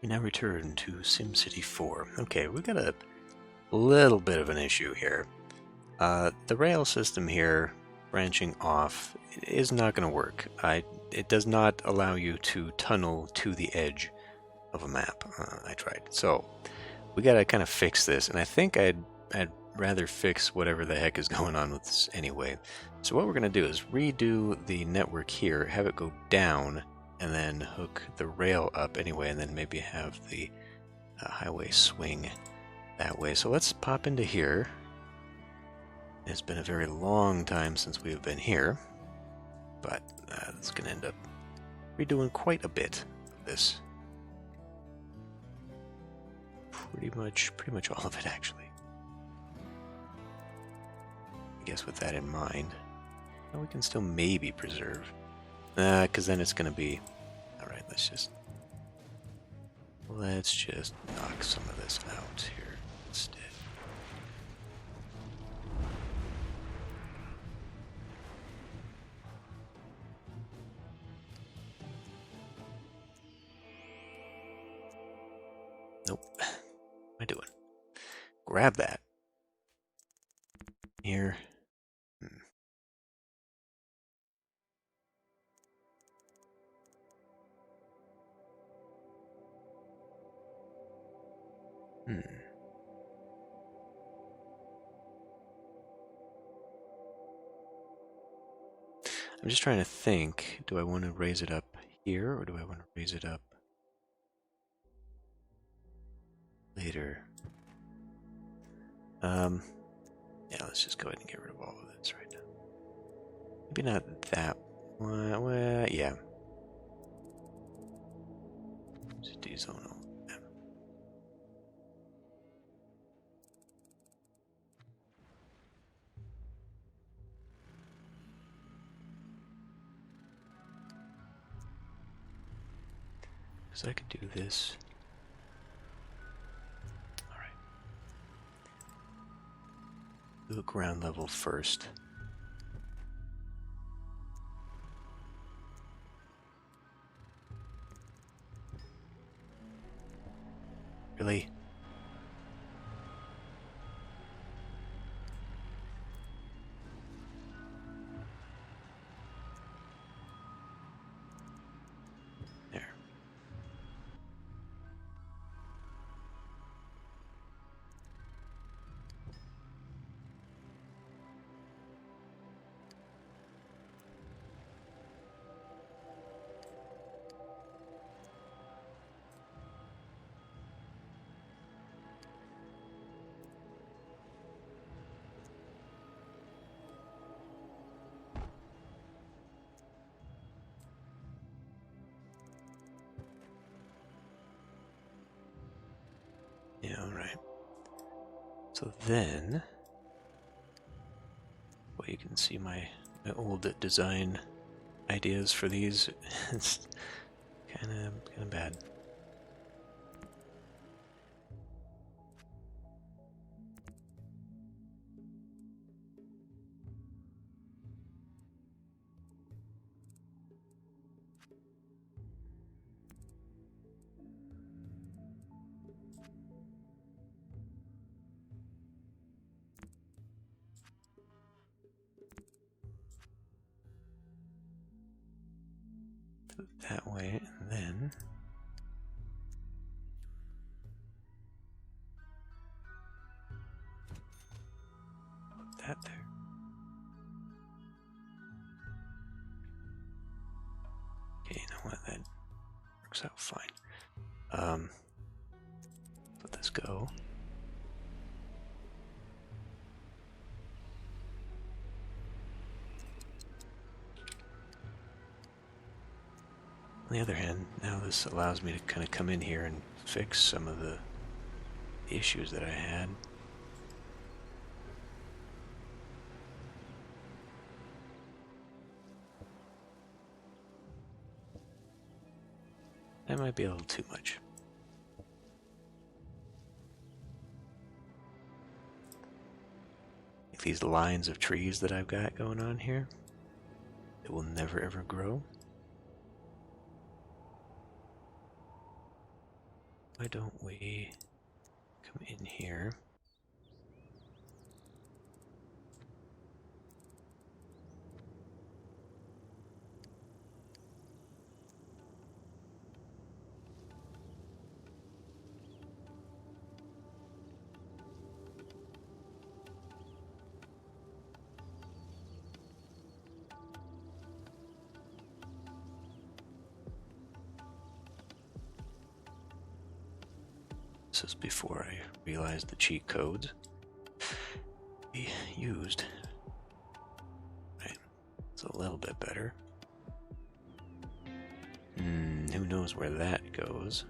We now return to SimCity 4. Okay, we got a little bit of an issue here. The rail system here, branching off, is not going to work. It does not allow you to tunnel to the edge of a map. I tried. So, we got to kind of fix this, and I think I'd rather fix whatever the heck is going on with this anyway. So what we're going to do is redo the network here, have it go down, and then hook the rail up anyway, and then maybe have the highway swing that way. So let's pop into here. It's been a very long time since we've been here, but it's going to end up redoing quite a bit of this. Pretty much all of it, actually. I guess with that in mind, well, we can still maybe preserve. Because then it's going to be... Alright, let's just knock some of this out here instead. Nope. What am I doing? Grab that. Here. I'm just trying to think, do I want to raise it up here, or do I want to raise it up later? Yeah, let's just go ahead and get rid of all of this right now. Maybe not that one, well, yeah. Just dezone all of them. So I could do this. Alright. Do a ground level first. Really? There. Yeah, alright. So then, well, you can see my old design ideas for these. It's kind of bad. That way, and then put that there. Okay, you know what? That works out fine. Let this go. On the other hand, now this allows me to kind of come in here and fix some of the issues that I had. That might be a little too much. Like these lines of trees that I've got going on here, it will never ever grow. Why don't we come in here? This is before I realized the cheat codes we used. Right, it's a little bit better. Who knows where that goes?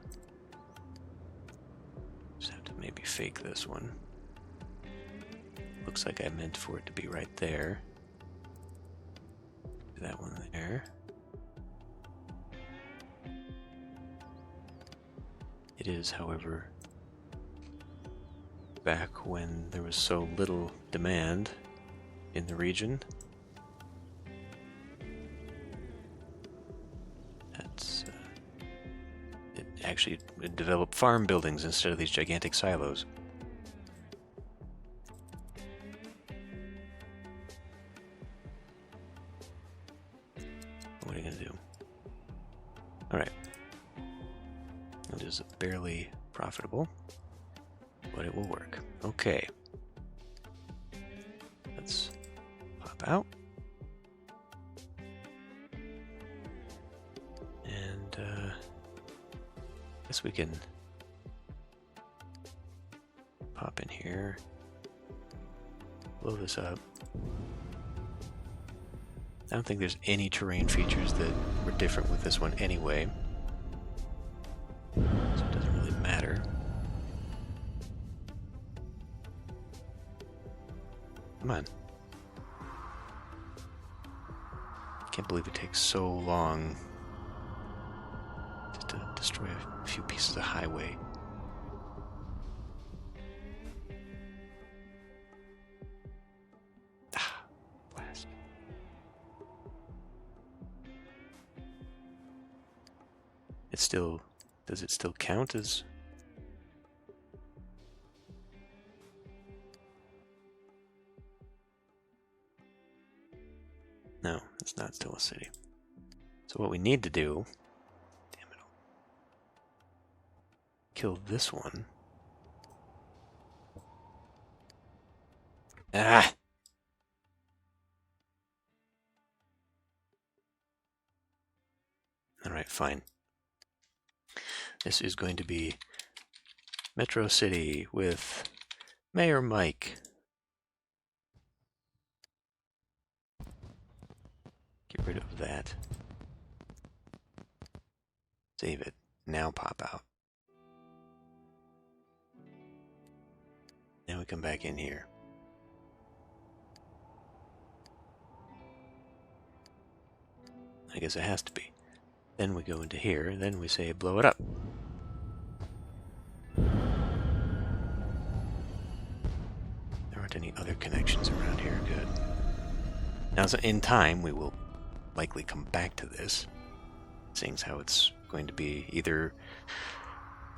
Just have to maybe fake this one. Looks like I meant for it to be right there. That one there. It is, however, back when there was so little demand in the region. That's it actually developed farm buildings instead of these gigantic silos. What are you gonna do? Alright. It is barely profitable, but it will work. Okay. Let's pop out. And I guess we can pop in here, blow this up. I don't think there's any terrain features that were different with this one anyway, so it doesn't really matter. Come on. Can't believe it takes so long just to destroy a few pieces of highway. Blast. It's still... Does it still count as... No, it's not still a city. So what we need to do... Damn it. Kill this one. Ah! Alright, fine. This is going to be Metro City with Mayor Mike. Get rid of that. Save it. Now pop out. Then we come back in here. I guess it has to be. Then we go into here, then we say blow it up. There aren't any other connections around here, good. Now, so in time, we will likely come back to this, seeing as how it's going to be either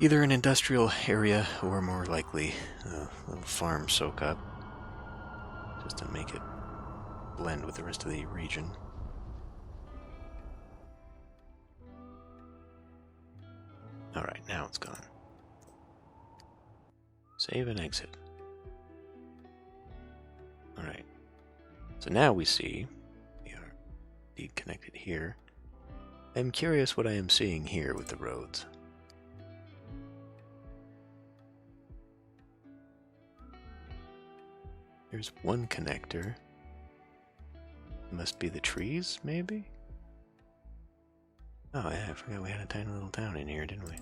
an industrial area or more likely a little farm soak up, just to make it blend with the rest of the region. Alright, now it's gone. Save and exit. Alright. So now we see we are indeed connected here. I'm curious what I am seeing here with the roads. There's one connector. Must be the trees, maybe? Oh yeah, I forgot we had a tiny little town in here, didn't we?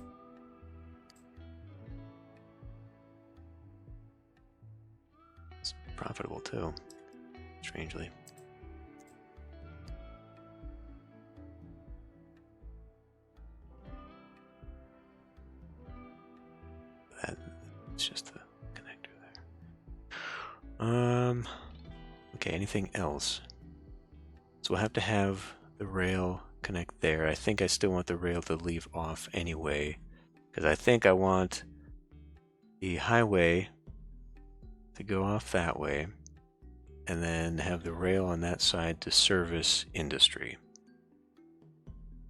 It's profitable too, strangely. It's just the connector there. Okay, anything else? So we'll have to have the rail connect there. I think I still want the rail to leave off anyway, Because I think I want the highway to go off that way, and then have the rail on that side to service industry.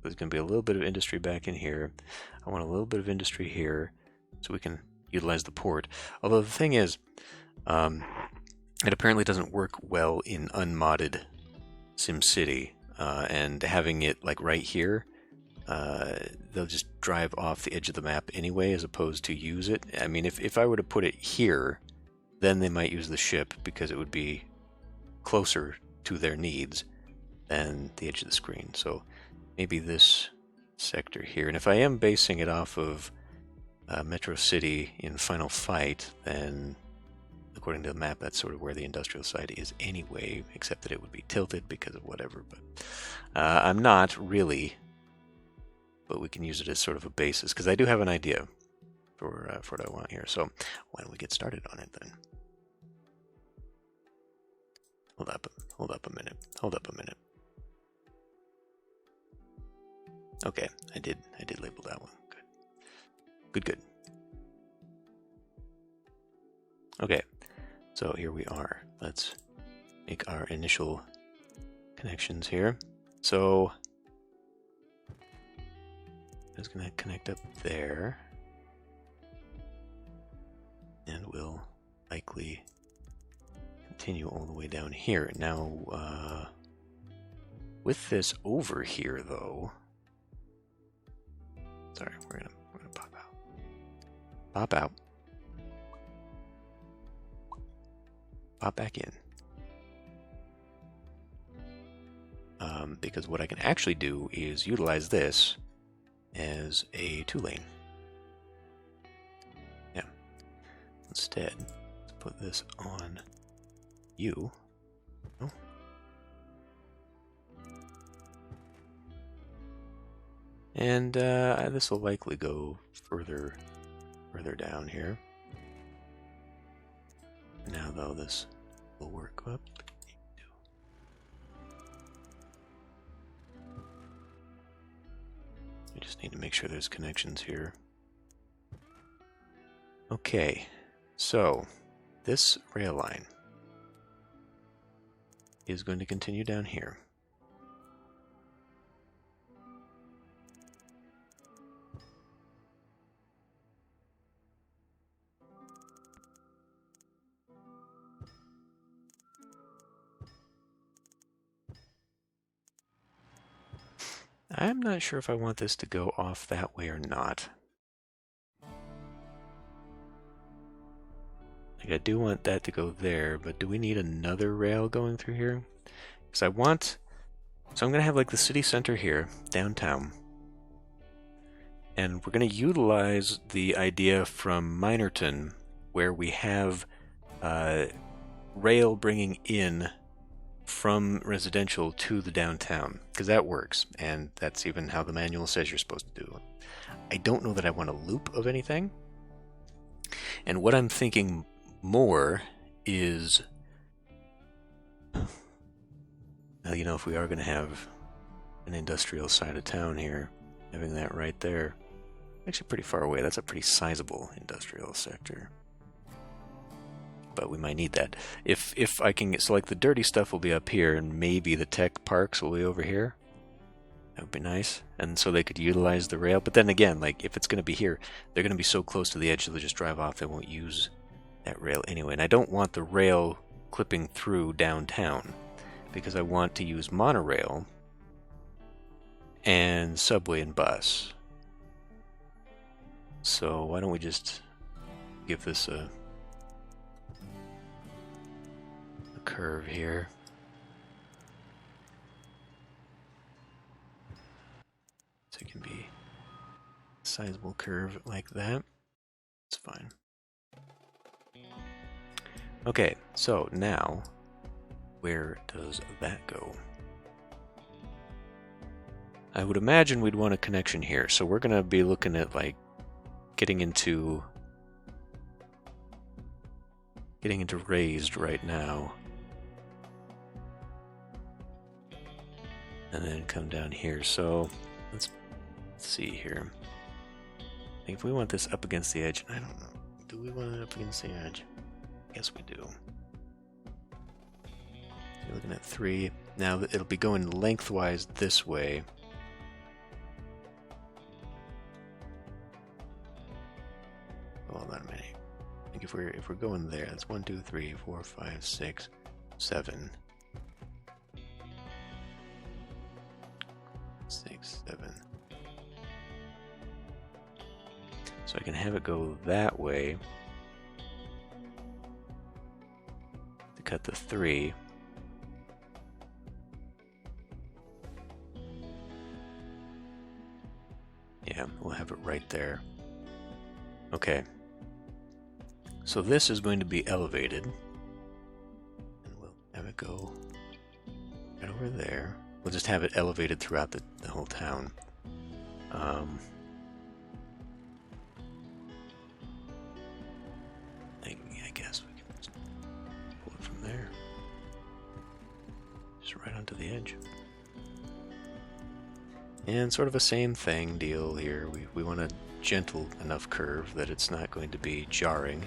There's going to be a little bit of industry back in here. I want a little bit of industry here so we can utilize the port. Although the thing is, it apparently doesn't work well in unmodded SimCity, and having it like right here, they'll just drive off the edge of the map anyway as opposed to use it. I mean, if I were to put it here, then they might use the ship because it would be closer to their needs than the edge of the screen. So maybe this sector here. And if I am basing it off of Metro City in Final Fight, then according to the map, that's sort of where the industrial side is anyway, except that it would be tilted because of whatever. But I'm not really, but we can use it as sort of a basis because I do have an idea for what I want here. So why don't we get started on it then? Hold up a minute. Okay, I did label that one. Good. Okay, so here we are. Let's make our initial connections here. So it's going to connect up there, and we'll likely continue all the way down here. Now, with this over here, though, sorry, we're gonna pop out, pop back in, because what I can actually do is utilize this as a 2-lane. Yeah. Instead, let's put this on you. Oh. And this will likely go further down here. Now, though, this will work up. I just need to make sure there's connections here. Okay, so this rail line is going to continue down here. I'm not sure if I want this to go off that way or not. Like, I do want that to go there, but do we need another rail going through here? Because I want... So I'm going to have like the city center here, downtown. And we're going to utilize the idea from Minorton, where we have rail bringing in from residential to the downtown, because that works, and that's even how the manual says you're supposed to do it. I don't know that I want a loop of anything, and what I'm thinking more is, well, you know, if we are going to have an industrial side of town here, having that right there, actually pretty far away, that's a pretty sizable industrial sector. But we might need that. If I can get, so like the dirty stuff will be up here, and maybe the tech parks will be over here. That would be nice. And so they could utilize the rail. But then again, like if it's going to be here, they're going to be so close to the edge they'll just drive off. They won't use that rail anyway. And I don't want the rail clipping through downtown, because I want to use monorail and subway and bus. So why don't we just give this a curve here. So it can be a sizable curve like that. It's fine. Okay, so now where does that go? I would imagine we'd want a connection here, so we're gonna be looking at like getting into raised right now. And then come down here. So let's see here. If we want this up against the edge, I don't know. Do we want it up against the edge? Yes, we do. So you're looking at 3. Now it'll be going lengthwise this way. Hold on a minute. I think if we're going there, that's 1, 2, 3, 4, 5, 6, 7. 6, 7. So I can have it go that way to cut the 3. Yeah, we'll have it right there. Okay. So this is going to be elevated. And we'll have it go right over there. We'll just have it elevated throughout the whole town. I guess we can just pull it from there. Just right onto the edge. And sort of a same thing deal here. We want a gentle enough curve that it's not going to be jarring.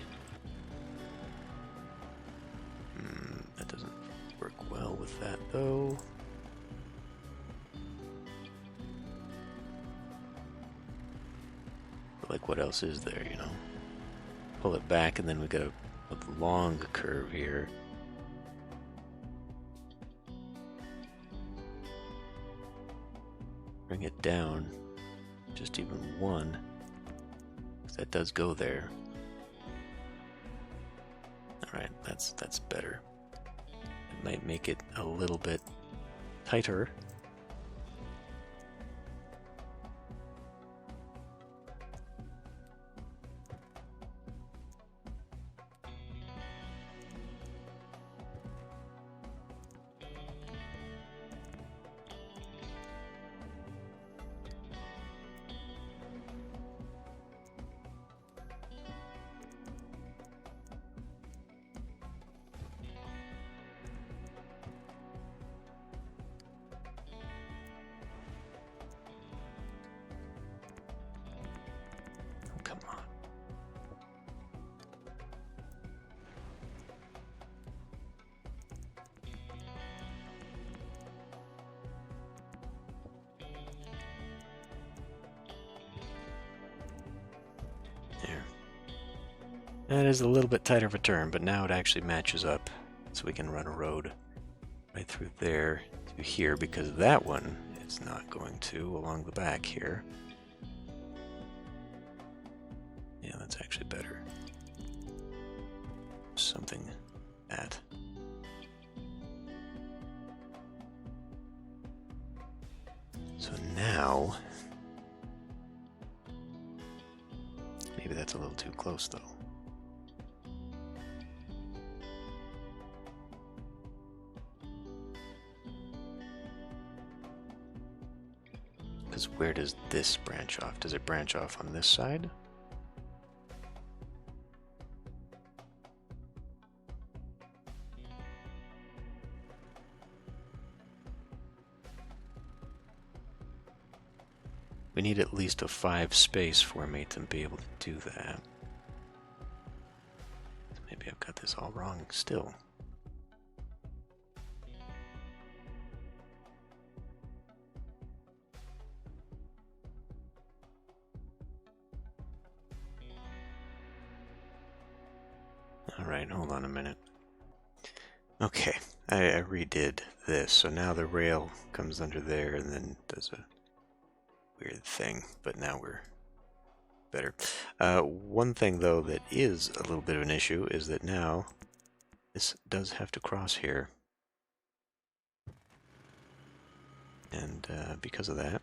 That doesn't work well with that though. But like what else is there, you know? Pull it back and then we got a long curve here. Bring it down just even 1, because that does go there. Alright, that's better. It might make it a little bit tighter. Come on. There. That is a little bit tighter of a turn, but now it actually matches up, so we can run a road right through there to here, because that one is not going to along the back here. Yeah, that's actually better. Something that. So now, maybe that's a little too close though. Because where does this branch off? Does it branch off on this side? We need at least a 5 space for me to be able to do that. Maybe I've got this all wrong still. Alright, hold on a minute. Okay, I redid this, so now the rail comes under there and then does a weird thing, but now we're better. One thing though that is a little bit of an issue is that now this does have to cross here. And because of that,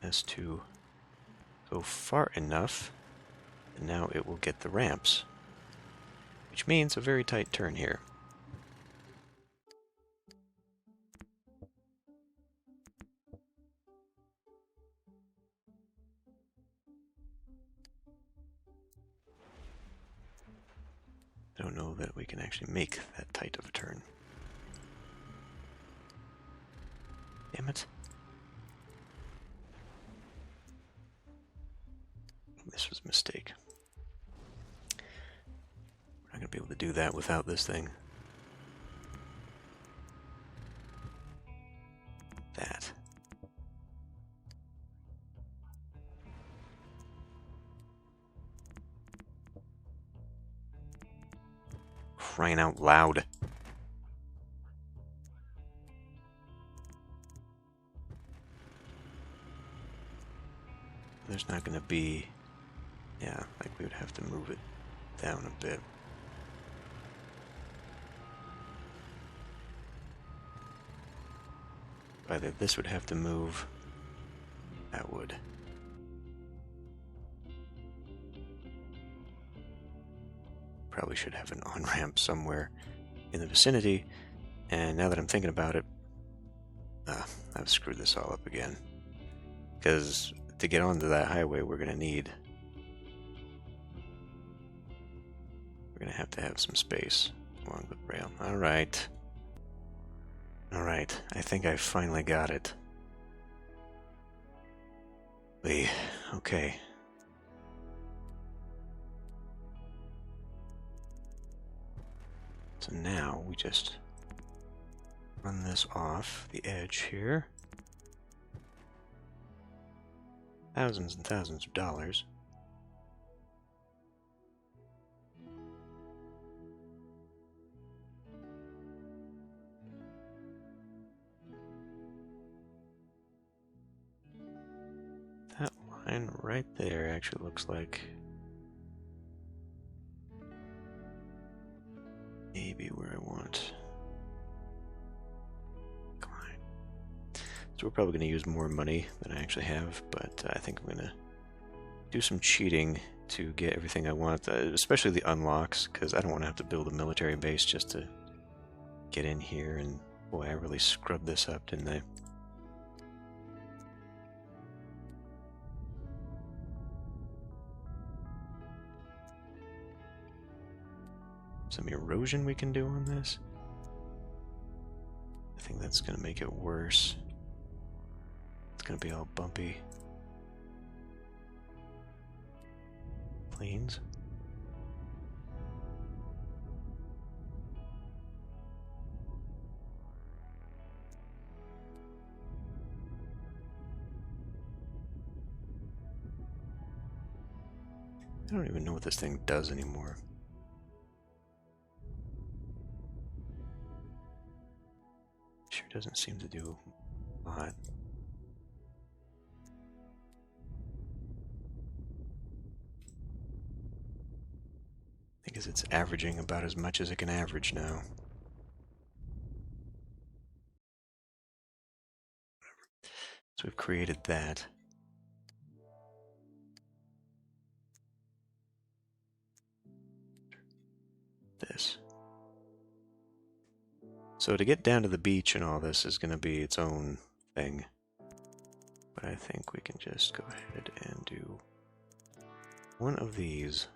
it has to go far enough, and now it will get the ramps, which means a very tight turn here. I don't know that we can actually make that tight of a turn. Damn it. this was a mistake. We're not going to be able to do that without this thing. That. Crying out loud. There's not going to be... Yeah, like we would have to move it down a bit. Either this would have to move, that would. Probably should have an on-ramp somewhere in the vicinity, and now that I'm thinking about it, I've screwed this all up again. Because to get onto that highway, we're going to have some space along the rail. Alright, I think I finally got it. Okay. So now we just run this off the edge here. Thousands and thousands of dollars. That line right there actually looks like maybe where I want. So we're probably going to use more money than I actually have, but I think I'm going to do some cheating to get everything I want, especially the unlocks, because I don't want to have to build a military base just to get in here, and boy, I really scrubbed this up, didn't I? Some erosion we can do on this. I think that's going to make it worse. It's going to be all bumpy. Plains. I don't even know what this thing does anymore. Sure doesn't seem to do a lot. Because it's averaging about as much as it can average now. So we've created that. This. So to get down to the beach and all this is going to be its own thing. But I think we can just go ahead and do one of these.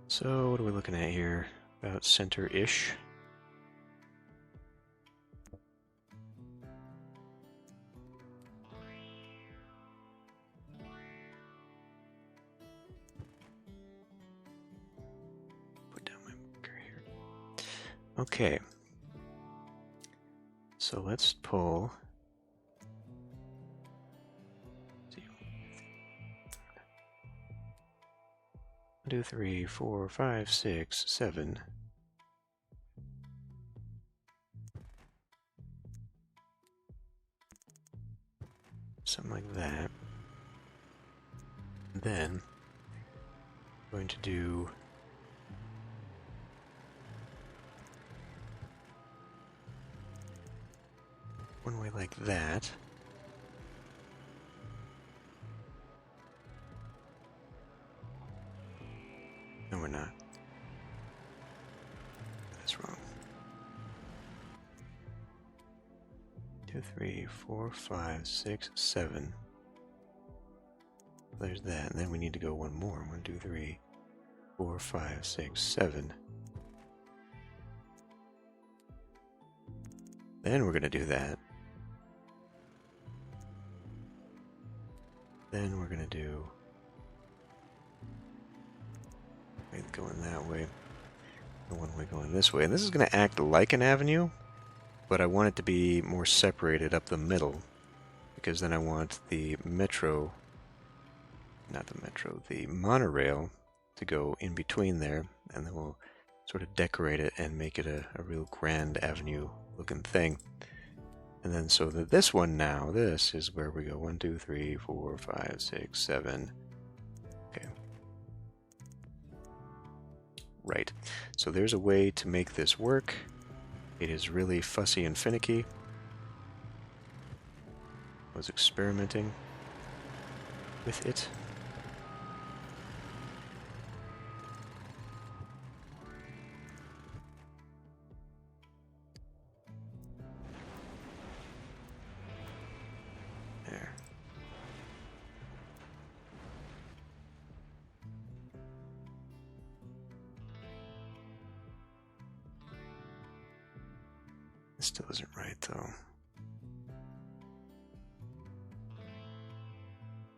So what are we looking at here? About center-ish. Put down my marker here. Okay. So let's pull. 1, 2, 3, 4, 5, 6, 7. Something like that. And then I'm going to do one way like that. No, we're not. That's wrong. 2, 3, 4, 5, 6, 7. There's that, and then we need to go one more. 1, 2, 3, 4, 5, 6, 7. Then we're going to do that. Then we're going to do... going that way. And one way going this way. And this is going to act like an avenue, but I want it to be more separated up the middle, because then I want the metro... not the metro, the monorail to go in between there, and then we'll sort of decorate it and make it a real grand avenue looking thing. And then so that this one now, this is where we go 1, 2, 3, 4, 5, 6, 7. Okay. Right. So there's a way to make this work. It is really fussy and finicky. I was experimenting with it. Still isn't right though,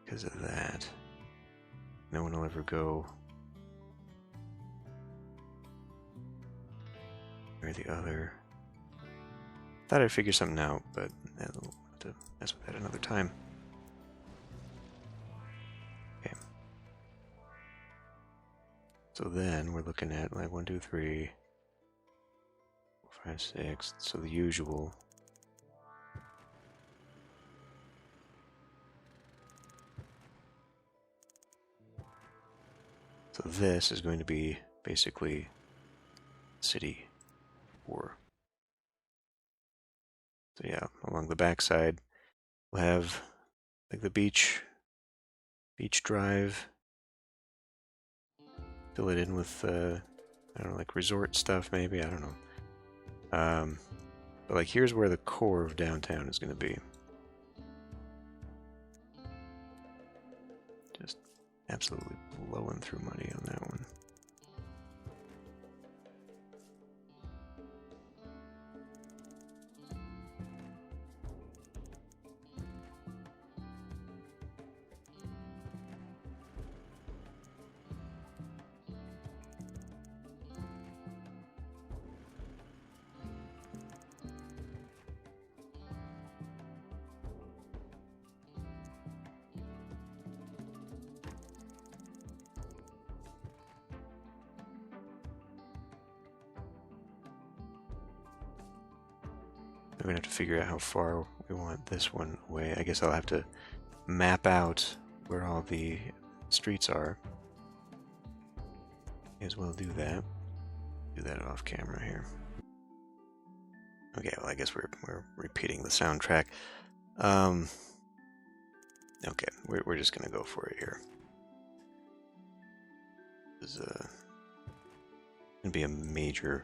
because of that. No one will ever go or the other. Thought I'd figure something out, but I'll have to mess with that another time. Okay. So then we're looking at like 1, 2, 3. 5, 6, so the usual. So this is going to be basically city 4. So yeah, along the backside we'll have like the beach drive. Fill it in with I don't know, like resort stuff maybe, I don't know. But like here's where the core of downtown is going to be. Just absolutely blowing through money on that one. We're going to have to figure out how far we want this one away. I guess I'll have to map out where all the streets are. May as well do that. Do that off camera here. Okay, well I guess we're repeating the soundtrack. Okay, we're just gonna go for it here. This is gonna be a major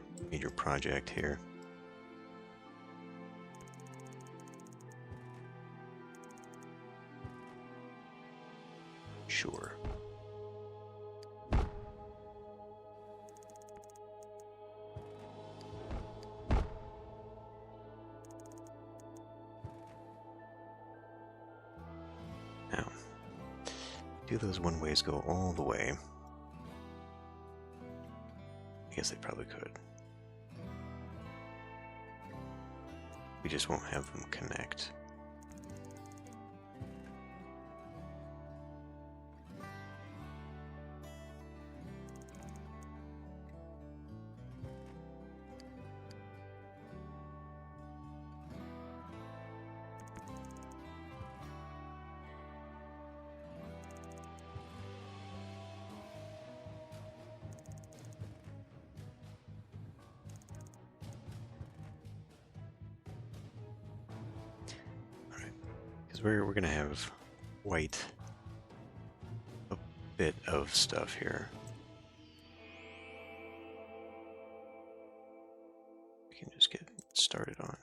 project here. Sure. Now, do those one-ways go all the way? I guess they probably could. We just won't have them connect. We're gonna have white a bit of stuff here. We can just get started on.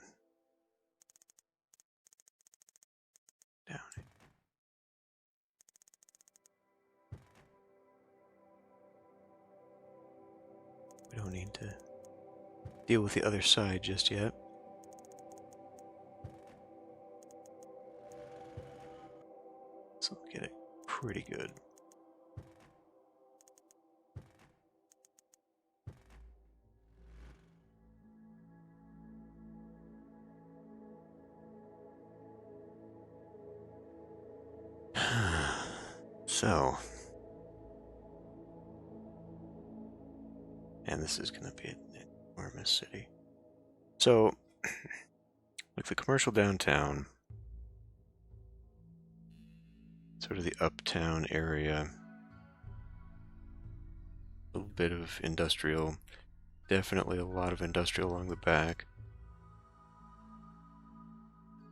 need to deal with the other side just yet. So we'll get it pretty good. So, and this is going to be an enormous city. So, with the commercial downtown, sort of the uptown area, a little bit of industrial, definitely a lot of industrial along the back.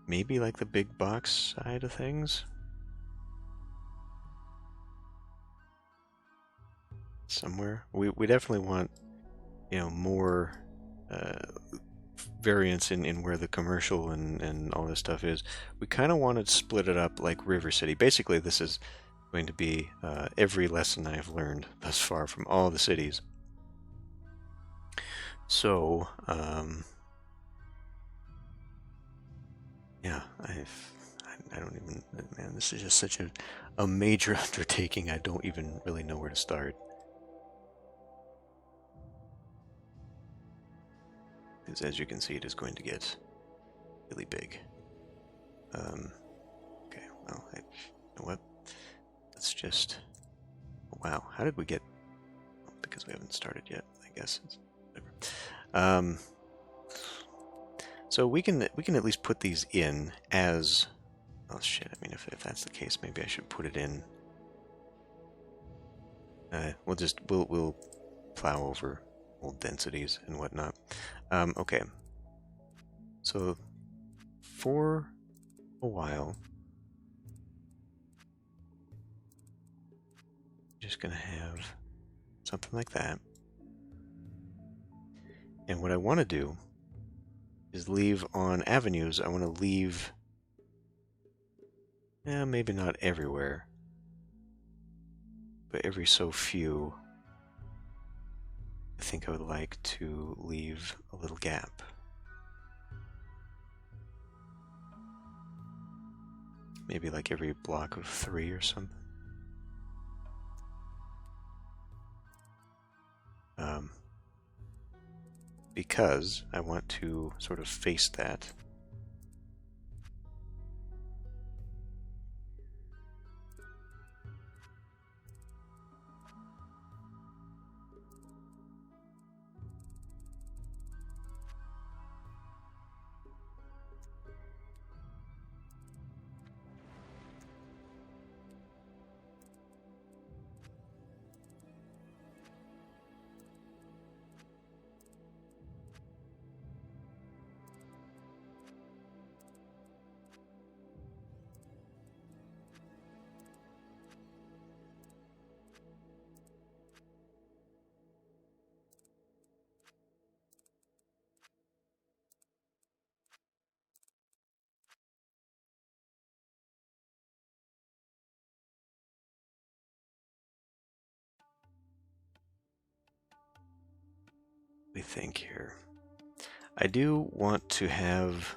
Maybe like the big box side of things. Somewhere. We definitely want, you know, more variance in where the commercial and all this stuff is. We kind of want to split it up like River City. Basically, this is going to be every lesson I've learned thus far from all the cities. So, yeah, I don't even, man, this is just such a major undertaking. I don't even really know where to start. Because as you can see, it is going to get really big. Okay, well, you know what? Let's just... Wow, how did we get... Because we haven't started yet, I guess. Whatever. So we can at least put these in as... Oh shit, I mean, if that's the case, maybe I should put it in... We'll plow over old densities and whatnot. Okay. So, for a while, I'm just gonna have something like that. And what I want to do is leave on avenues, I want to leave, maybe not everywhere, but every so few, I think I would like to leave a little gap. Maybe like every block of 3 or something. Because I want to sort of face that. We think here. I do want to have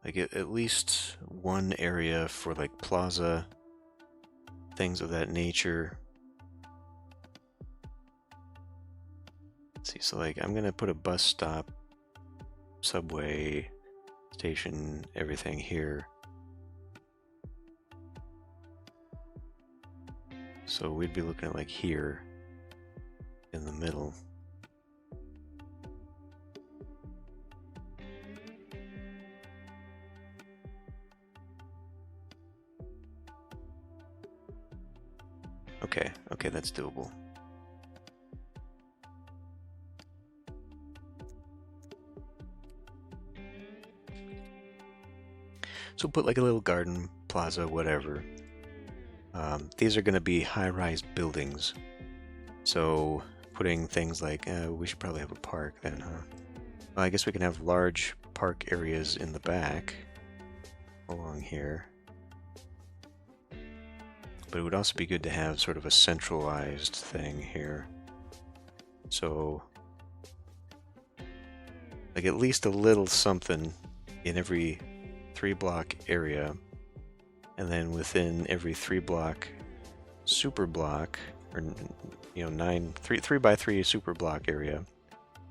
like at least one area for like plaza, things of that nature. Let's see, so like I'm gonna put a bus stop, subway, station, everything here. So we'd be looking at like here in the middle. Okay, that's doable. So put like a little garden, plaza, whatever. These are going to be high-rise buildings. So putting things like, we should probably have a park then, huh? Well, I guess we can have large park areas in the back along here. But it would also be good to have sort of a centralized thing here. So, like at least a little something in every 3-block area, and then within every 3-block super block, or 3 by 3 super block area,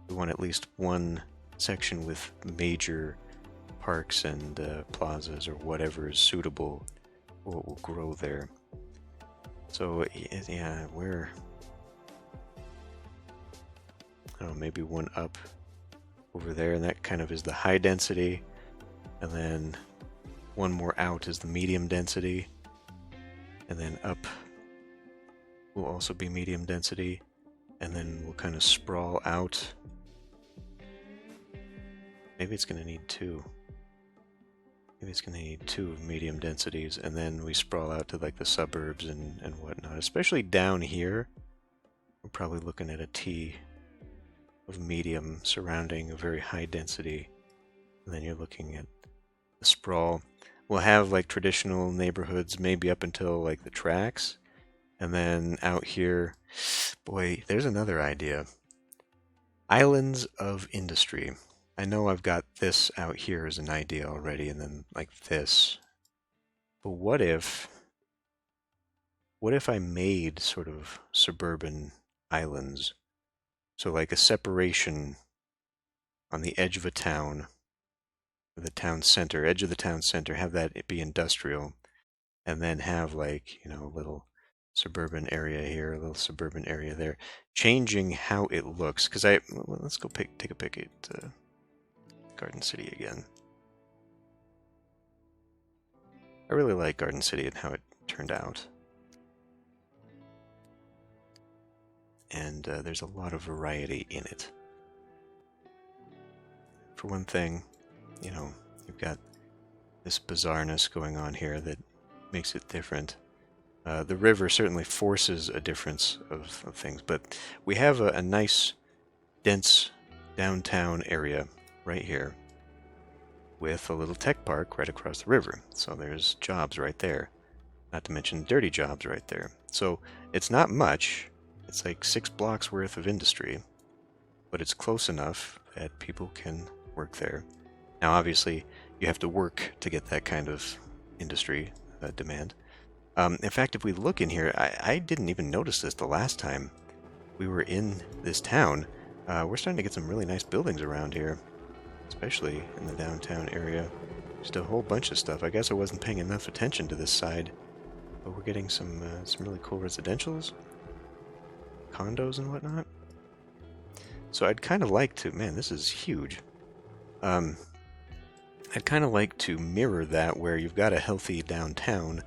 we want at least one section with major parks and plazas or whatever is suitable for what will grow there. So yeah, I don't know, maybe one up over there, and that kind of is the high density, and then one more out is the medium density, and then up will also be medium density, and then we'll kind of sprawl out. Maybe it's going to need two. Maybe it's going to need 2 of medium densities, and then we sprawl out to like the suburbs and whatnot. Especially down here, we're probably looking at a T of medium surrounding a very high density, and then you're looking at the sprawl. We'll have like traditional neighborhoods maybe up until like the tracks, and then out here, boy, there's another idea. Islands of industry. I know I've got this out here as an idea already, and then like this. But what if I made sort of suburban islands? So like a separation on the edge of a town, the town center, edge of the town center, have that be industrial, and then have like, a little suburban area here, a little suburban area there, changing how it looks. Because let's go take a pic at Garden City again. I really like Garden City and how it turned out. And there's a lot of variety in it. For one thing, you've got this bizarreness going on here that makes it different. The river certainly forces a difference of things, but we have a nice, dense downtown area right here with a little tech park right across the river. So there's jobs right there, not to mention dirty jobs right there. So it's not much. It's like 6 blocks worth of industry, but it's close enough that people can work there. Now, obviously, you have to work to get that kind of industry demand. In fact, if we look in here, I didn't even notice this the last time we were in this town. We're starting to get some really nice buildings around here, especially in the downtown area. Just a whole bunch of stuff. I guess I wasn't paying enough attention to this side, but we're getting some really cool residentials, condos and whatnot. So I'd kind of like to, man, this is huge. I'd kind of like to mirror that, where you've got a healthy downtown,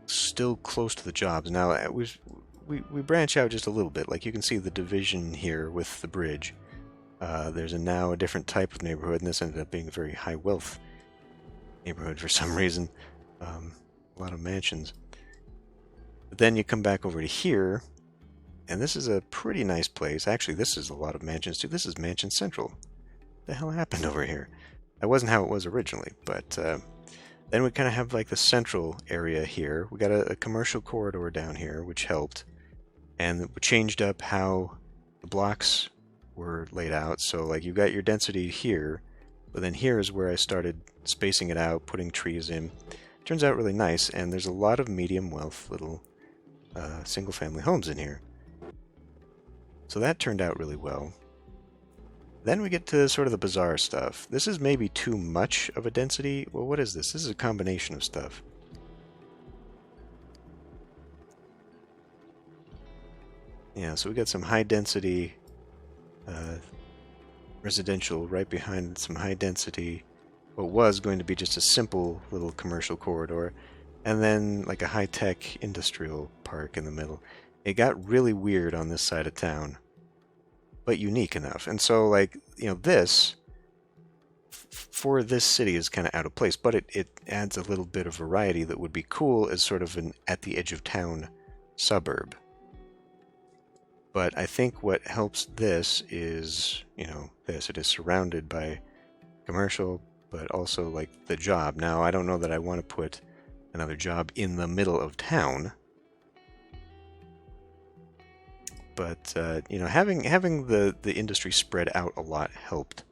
still close to the jobs. Now, we branch out just a little bit. Like you can see the division here with the bridge. There's now a different type of neighborhood, and this ended up being a very high wealth neighborhood for some reason. A lot of mansions. But then you come back over to here, and this is a pretty nice place. Actually, this is a lot of mansions too. This is Mansion Central. What the hell happened over here? That wasn't how it was originally, but then we kind of have like the central area here. We got a commercial corridor down here, which helped, and we changed up how the blocks were laid out. So like you got your density here, but then here is where I started spacing it out, putting trees in. Turns out really nice, and there's a lot of medium wealth little single-family homes in here. So that turned out really well. Then we get to sort of the bizarre stuff. This is maybe too much of a density. Well, what is this? This is a combination of stuff. Yeah, so we got some high density residential right behind some high density, what was going to be just a simple little commercial corridor, and then like a high-tech industrial park in the middle. It got really weird on this side of town, but unique enough. And so, like, this, for this city, is kind of out of place, but it adds a little bit of variety that would be cool as sort of an at-the-edge-of-town suburb. But I think what helps this is, it is surrounded by commercial, but also, like, the job. Now, I don't know that I want to put another job in the middle of town, But you know, having the industry spread out a lot helped,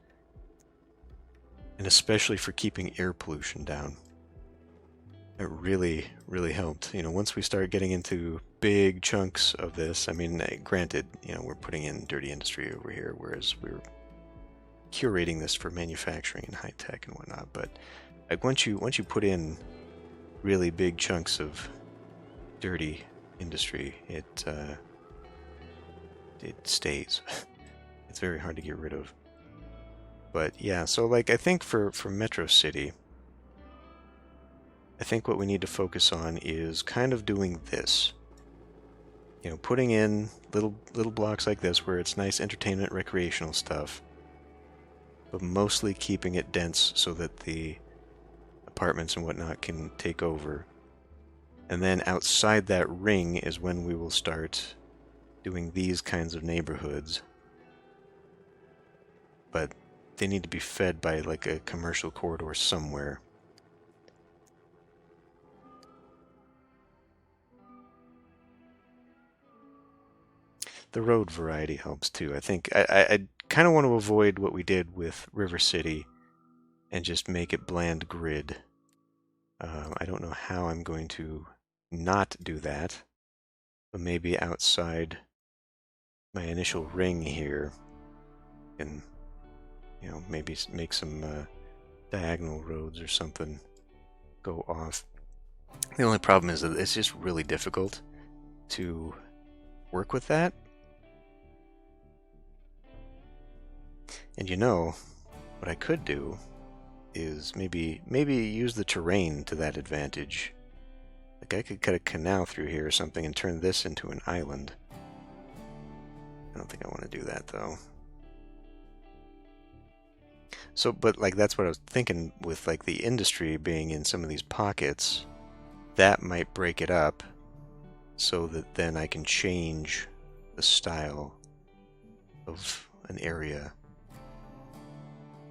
and especially for keeping air pollution down. It really helped. You know, once we start getting into big chunks of this, I mean, granted, you know, we're putting in dirty industry over here, whereas we're curating this for manufacturing and high tech and whatnot. But like once you put in really big chunks of dirty industry, it stays. It's very hard to get rid of. But yeah, so like I think for Metro City, I think what we need to focus on is kind of doing this. You know, putting in little blocks like this where it's nice entertainment, recreational stuff, but mostly keeping it dense so that the apartments and whatnot can take over. And then outside that ring is when we will start doing these kinds of neighborhoods. But they need to be fed by like a commercial corridor somewhere. The road variety helps too. I think I kind of want to avoid what we did with River City and just make it bland grid. I don't know how I'm going to not do that, but maybe outside my initial ring here, and you know, maybe make some diagonal roads or something go off. The only problem is that it's just really difficult to work with that. And you know, what I could do is maybe use the terrain to that advantage. Like I could cut a canal through here or something and turn this into an island. I don't think I want to do that though. So, but like that's what I was thinking with like the industry being in some of these pockets, that might break it up so that then I can change the style of an area.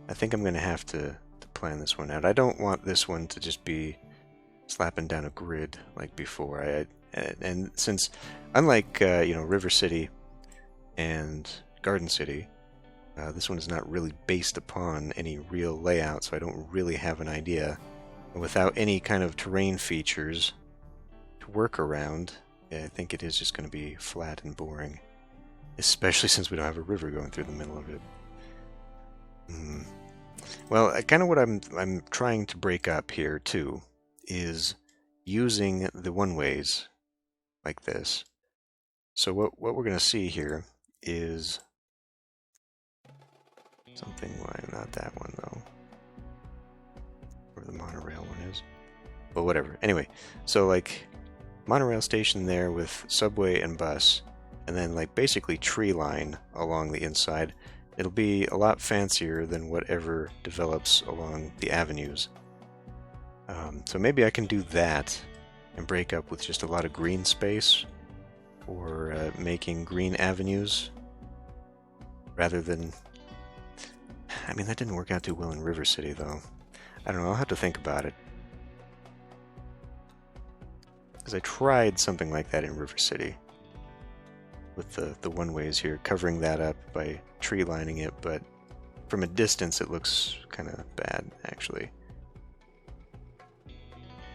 I think I'm going to have to plan this one out. I don't want this one to just be slapping down a grid like before. And since, unlike you know, River City and Garden City, this one is not really based upon any real layout, so I don't really have an idea. And without any kind of terrain features to work around, I think it is just going to be flat and boring. Especially since we don't have a river going through the middle of it. Well, kind of what I'm trying to break up here too is using the one-ways like this. So what we're going to see here is something. Why not that one though? Where the monorail one is. Well, whatever. Anyway, so like monorail station there with subway and bus, and then like basically tree line along the inside. It'll be a lot fancier than whatever develops along the avenues. So maybe I can do that and break up with just a lot of green space, or making green avenues rather than... I mean, that didn't work out too well in River City though. I don't know, I'll have to think about it. Because I tried something like that in River City. With the one-ways here, covering that up by tree lining it, but from a distance it looks kind of bad, actually.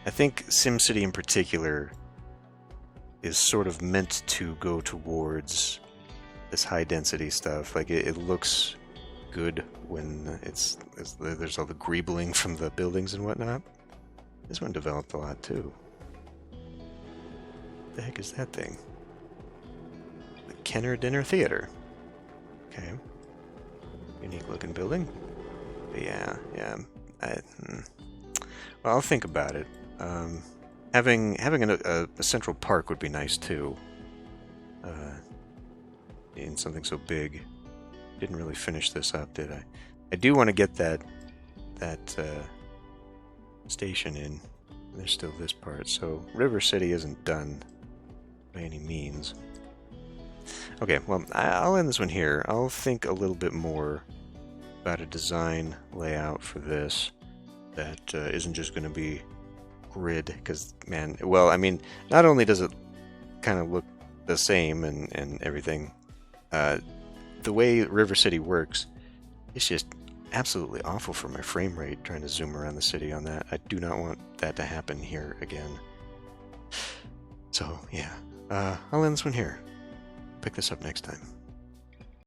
I think SimCity in particular is sort of meant to go towards this high-density stuff. Like, it looks good when there's all the greebling from the buildings and whatnot. This one developed a lot, too. What the heck is that thing? Kenner Dinner Theater. Okay. Unique looking building. But yeah. Well, I'll think about it. Having a central park would be nice too. In something so big. Didn't really finish this up, did I? I do want to get that station in. There's still this part. So River City isn't done by any means. Okay, well, I'll end this one here. I'll think a little bit more about a design layout for this that isn't just going to be grid, because, man, well, I mean, not only does it kind of look the same and everything. The way River City works, it's just absolutely awful for my frame rate trying to zoom around the city on that. I do not want that to happen here again. So, yeah. I'll end this one here. Pick this up next time.